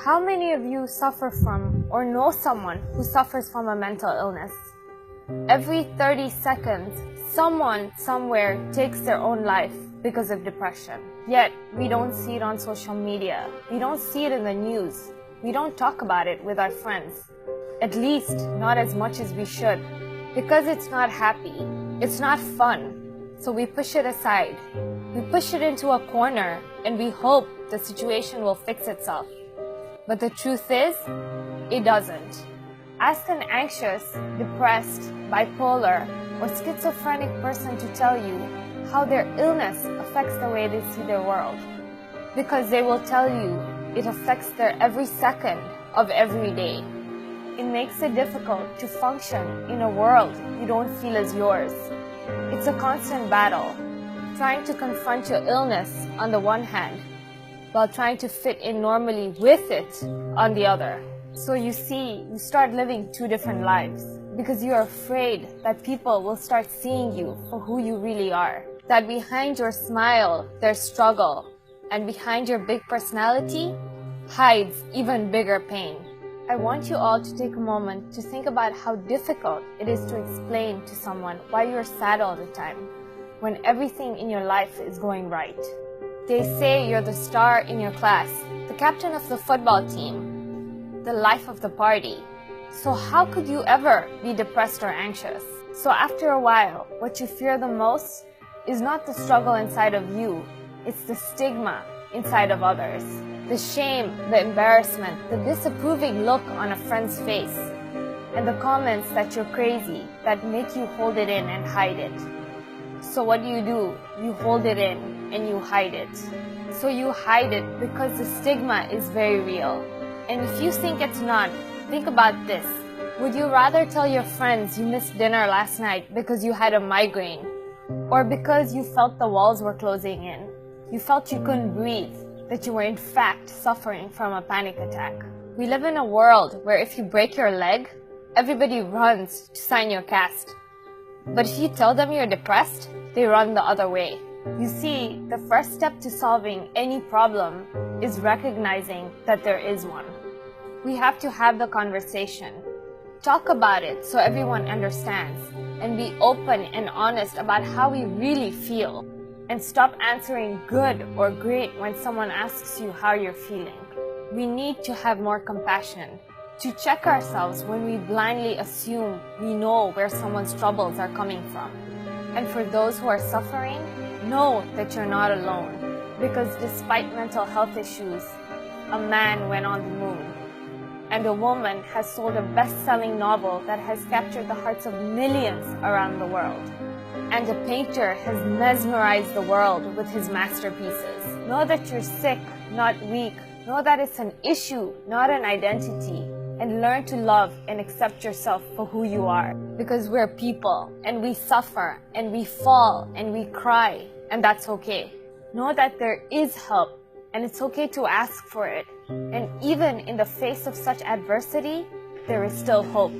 How many of you suffer from or know someone who suffers from a mental illness? Every 30 seconds, someone somewhere takes their own life because of depression. Yet, we don't see it on social media. We don't see it in the news. We don't talk about it with our friends. At least, not as much as we should. Because it's not happy. It's not fun. So we push it aside. We push it into a corner and we hope the situation will fix itself. But the truth is, it doesn't. Ask an anxious, depressed, bipolar, or schizophrenic person to tell you how their illness affects the way they see their world. Because they will tell you it affects their every second of every day. It makes it difficult to function in a world you don't feel is yours. It's a constant battle, trying to confront your illness on the one hand, while trying to fit in normally with it on the other. So you see, you start living two different lives because you're afraid that people will start seeing you for who you really are. That behind your smile, there's struggle, and behind your big personality hides even bigger pain. I want you all to take a moment to think about how difficult it is to explain to someone why you're sad all the time when everything in your life is going right. They say you're the star in your class, the captain of the football team, the life of the party. So how could you ever be depressed or anxious? So after a while, what you fear the most is not the struggle inside of you, it's the stigma inside of others. The shame, the embarrassment, the disapproving look on a friend's face, and the comments that you're crazy that make you hold it in and hide it. So what do? You hold it in and you hide it. So you hide it because the stigma is very real. And if you think it's not, think about this. Would you rather tell your friends you missed dinner last night because you had a migraine? Or because you felt the walls were closing in? You felt you couldn't breathe, that you were in fact suffering from a panic attack. We live in a world where if you break your leg, everybody runs to sign your cast. But if you tell them you're depressed, they run the other way. You see, the first step to solving any problem is recognizing that there is one. We have to have the conversation. Talk about it so everyone understands, and be open and honest about how we really feel. And stop answering good or great when someone asks you how you're feeling. We need to have more compassion, to check ourselves when we blindly assume we know where someone's troubles are coming from. And for those who are suffering, know that you're not alone. Because despite mental health issues, a man went on the moon. And a woman has sold a best-selling novel that has captured the hearts of millions around the world. And a painter has mesmerized the world with his masterpieces. Know that you're sick, not weak. Know that it's an issue, not an identity. And learn to love and accept yourself for who you are. Because we're people, and we suffer, and we fall, and we cry, and that's okay. Know that there is help, and it's okay to ask for it. And even in the face of such adversity, there is still hope.